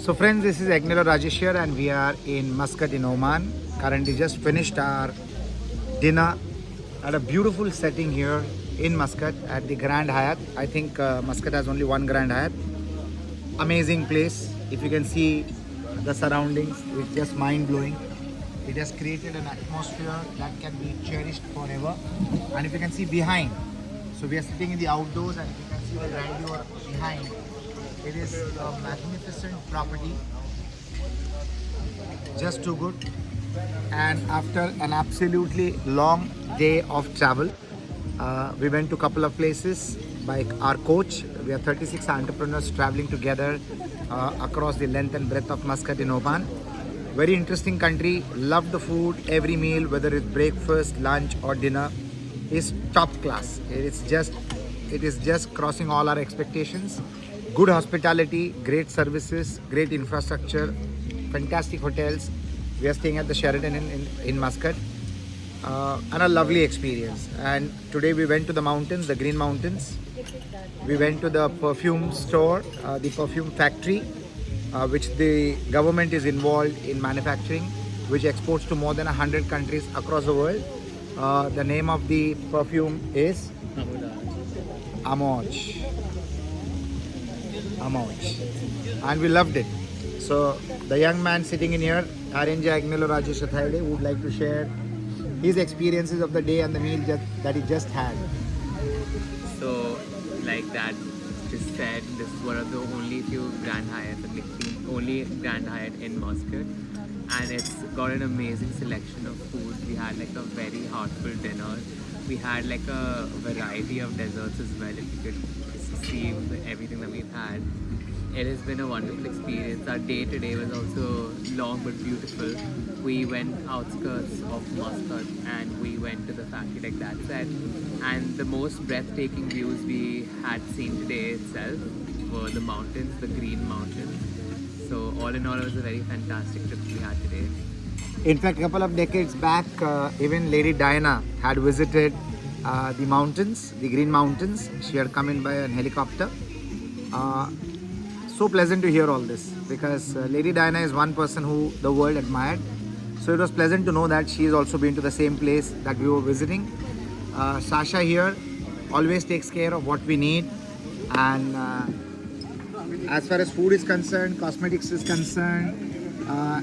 So friends, this is Agnilo Rajesh here and we are in Muscat in Oman. Currently just finished our dinner at a beautiful setting here in Muscat at the Grand Hyatt. I think Muscat has only one Grand Hyatt. Amazing place. If you can see the surroundings, it's just mind-blowing. It has created an atmosphere that can be cherished forever. And if you can see behind, so we are sitting in the outdoors and if you can see the grandeur behind, it is a magnificent property, just too good. And after an absolutely long day of travel, we went to a couple of places by our coach. We are 36 entrepreneurs traveling together across the length and breadth of Muscat in Oman. Very interesting country. Love the food. Every meal, whether it's breakfast, lunch or dinner, is top class. It is just crossing all our expectations. Good hospitality, great services, great infrastructure, fantastic hotels. We are staying at the Sheraton in Muscat, and a lovely experience. And today we went to the mountains, the Green Mountains. We went to the perfume store, the perfume factory, which the government is involved in manufacturing, which exports to more than 100 countries across the world. The name of the perfume is Amoj. And we loved it. So the young man sitting in here, Arenja Agnilo Rajesh Athaide, would like to share his experiences of the day and the meal that he just had. So, like that just said, this is one of the only few Grand Hyatts, like the only Grand Hyatt in Mosque, and it's got an amazing selection of food. We had like a very heartful dinner. We had like a variety of desserts as well. If you could see everything that we've had, it has been a wonderful experience. Our day today was also long but beautiful. We went outskirts of Muscat and we went to the factory, like that said. And the most breathtaking views we had seen today itself were the mountains, the green mountains. So all in all, it was a very fantastic trip we had today. In fact, a couple of decades back, even Lady Diana had visited the mountains, the Green Mountains. She had come in by a helicopter. So pleasant to hear all this because Lady Diana is one person who the world admired. So it was pleasant to know that she has also been to the same place that we were visiting. Sasha here always takes care of what we need, and as far as food is concerned, cosmetics is concerned,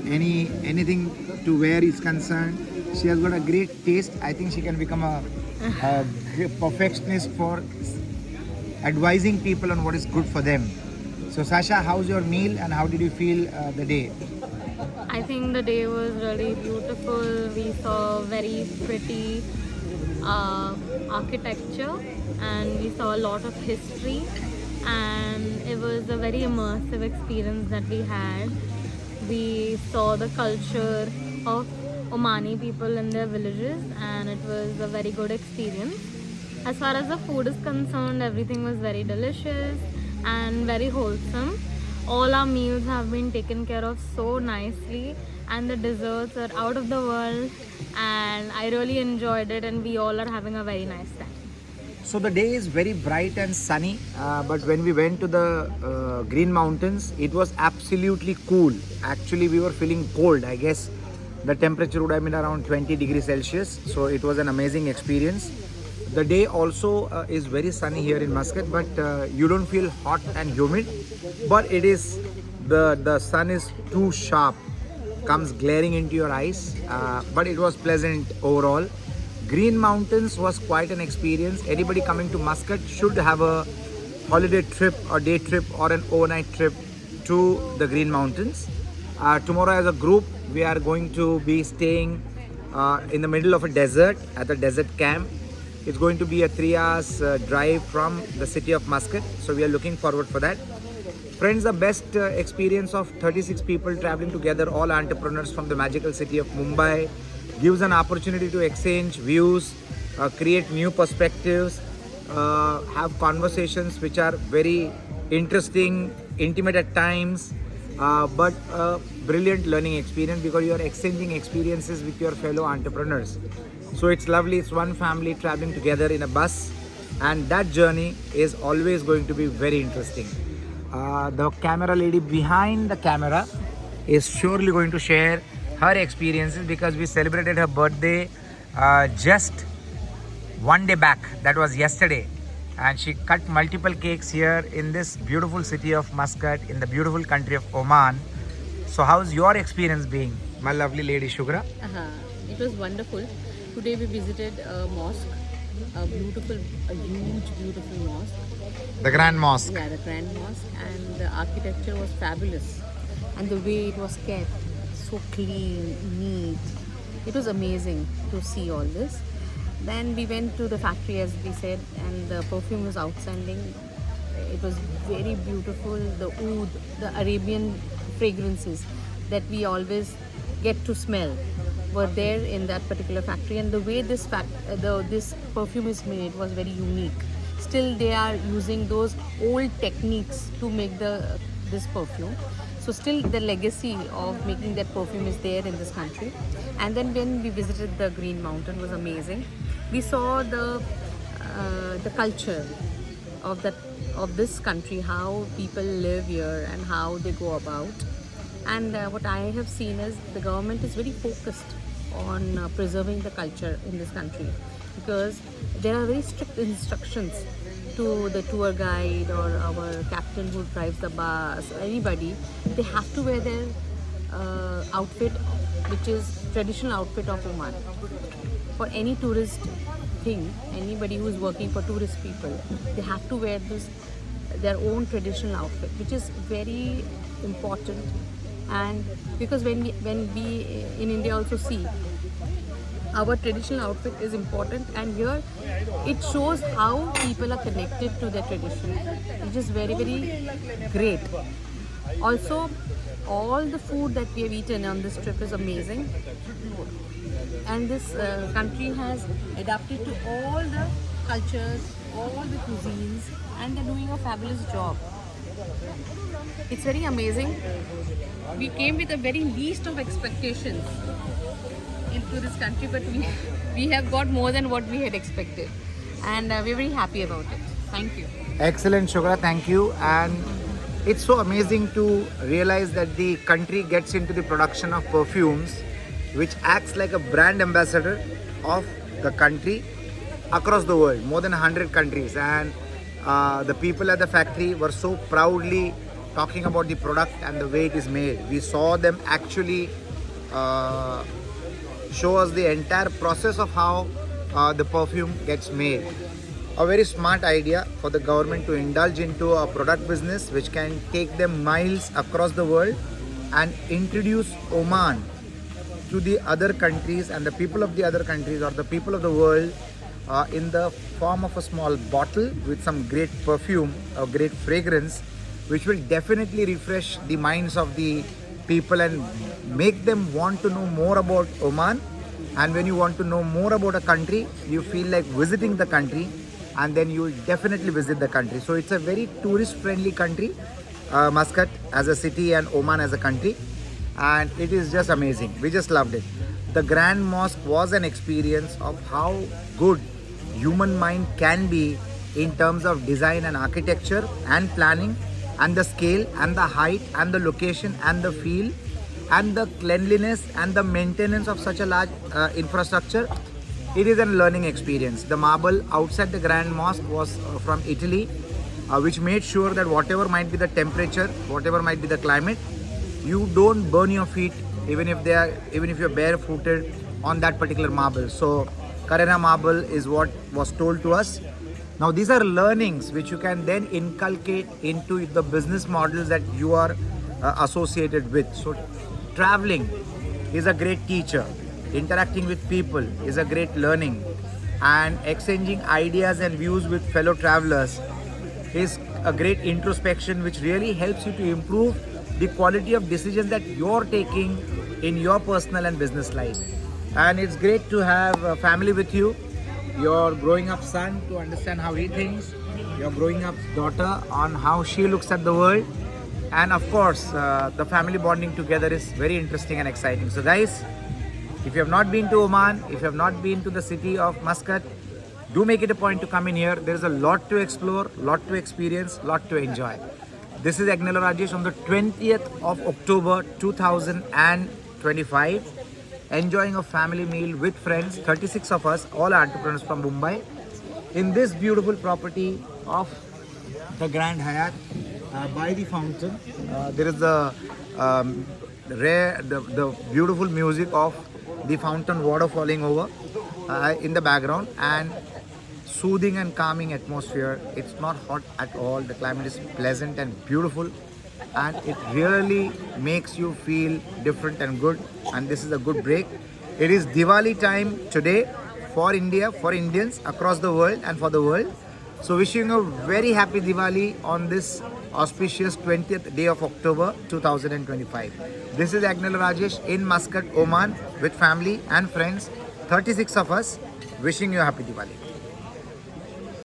anything to wear is concerned, she has got a great taste. I think she can become a perfectionist for advising people on what is good for them. So Sasha, how's your meal and how did you feel the day? I think the day was really beautiful. We saw very pretty architecture and we saw a lot of history, and it was a very immersive experience that we had. We saw the culture of Omani people in their villages and it was a very good experience. As far as the food is concerned, everything was very delicious and very wholesome. All our meals have been taken care of so nicely and the desserts are out of the world, and I really enjoyed it and we all are having a very nice time. So the day is very bright and sunny, but when we went to the Green Mountains, it was absolutely cool. Actually, we were feeling cold. I guess the temperature would have been around 20 degrees Celsius. So it was an amazing experience. The day also is very sunny here in Muscat, but you don't feel hot and humid. But it is, the sun is too sharp, comes glaring into your eyes. But it was pleasant overall. Green Mountains was quite an experience. Anybody coming to Muscat should have a holiday trip or day trip or an overnight trip to the Green Mountains. Tomorrow as a group, we are going to be staying in the middle of a desert at the desert camp. It's going to be a 3 hours drive from the city of Muscat. So we are looking forward for that. Friends, the best experience of 36 people traveling together, all entrepreneurs from the magical city of Mumbai, gives an opportunity to exchange views, create new perspectives, have conversations which are very interesting, intimate at times, but a brilliant learning experience because you are exchanging experiences with your fellow entrepreneurs. So it's lovely. It's one family traveling together in a bus, and that journey is always going to be very interesting. The camera lady behind the camera is surely going to share her experiences because we celebrated her birthday just one day back. That was yesterday. And she cut multiple cakes here in this beautiful city of Muscat in the beautiful country of Oman. So how's your experience being, my lovely lady Shugra? It was wonderful. Today we visited a mosque, a huge, beautiful mosque. The Grand Mosque. Yeah, the Grand Mosque, and the architecture was fabulous. And the way it was kept, so clean, neat. It was amazing to see all this. Then we went to the factory, as we said, and the perfume was outstanding. It was very beautiful. The oud, the Arabian fragrances that we always get to smell were there in that particular factory. And the way this perfume is made was very unique. Still, they are using those old techniques to make this perfume. So still the legacy of making that perfume is there in this country. And then when we visited the Green Mountain, was amazing. We saw the culture of this country, how people live here and how they go about. And what I have seen is the government is very focused on preserving the culture in this country, because there are very strict instructions to the tour guide or our captain who drives the bus or anybody. They have to wear their outfit, which is traditional outfit of Oman. For any tourist thing, anybody who is working for tourist people, they have to wear their own traditional outfit, which is very important. And because when we in India also see, our traditional outfit is important, and here it shows how people are connected to their tradition, which is very, very great. Also, all the food that we have eaten on this trip is amazing, and this country has adapted to all the cultures, all the cuisines, and they're doing a fabulous job. It's very amazing. We came with a very least of expectations into this country, but we have got more than what we had expected, and we're very happy about it. Thank you. Excellent, Shukra. Thank you. And it's so amazing to realize that the country gets into the production of perfumes, which acts like a brand ambassador of the country across the world, more than 100 countries. And the people at the factory were so proudly talking about the product and the way it is made. We saw them actually show us the entire process of how the perfume gets made. A very smart idea for the government to indulge into a product business which can take them miles across the world and introduce Oman to the other countries and the people of the other countries or the people of the world in the form of a small bottle with some great perfume or great fragrance, which will definitely refresh the minds of the people and make them want to know more about Oman. And when you want to know more about a country, you feel like visiting the country, and then you will definitely visit the country. So it's a very tourist friendly country, Muscat as a city and Oman as a country, and it is just amazing. We just loved it. The Grand Mosque was an experience of how good human mind can be in terms of design and architecture and planning, and the scale and the height and the location and the feel and the cleanliness and the maintenance of such a large infrastructure. It is a learning experience. The marble outside the Grand Mosque was from Italy, which made sure that whatever might be the temperature, whatever might be the climate, you don't burn your feet even if you're barefooted on that particular marble. So Carrara marble is what was told to us. Now these are learnings which you can then inculcate into the business models that you are associated with. So traveling is a great teacher. Interacting with people is a great learning, and exchanging ideas and views with fellow travelers is a great introspection which really helps you to improve the quality of decisions that you're taking in your personal and business life. And it's great to have a family with you, your growing up son to understand how he thinks, your growing up daughter on how she looks at the world, and of course the family bonding together is very interesting and exciting. So guys, if you have not been to Oman, if you have not been to the city of Muscat, do make it a point to come in here. There is a lot to explore, lot to experience, lot to enjoy. This is Agnella Rajesh on the 20th of October 2025. Enjoying a family meal with friends, 36 of us, all entrepreneurs from Mumbai, in this beautiful property of the Grand Hyatt by the fountain. There is the beautiful music of the fountain water falling over in the background, and soothing and calming atmosphere. It's not hot at all. The climate is pleasant and beautiful, and it really makes you feel different and good. And this is a good break. It is Diwali time today for India, for Indians across the world and for the world. So wishing you a very happy Diwali on this auspicious 20th day of October 2025. This is Agnella Rajesh in Muscat, Oman with family and friends, 36 of us, wishing you a happy Diwali.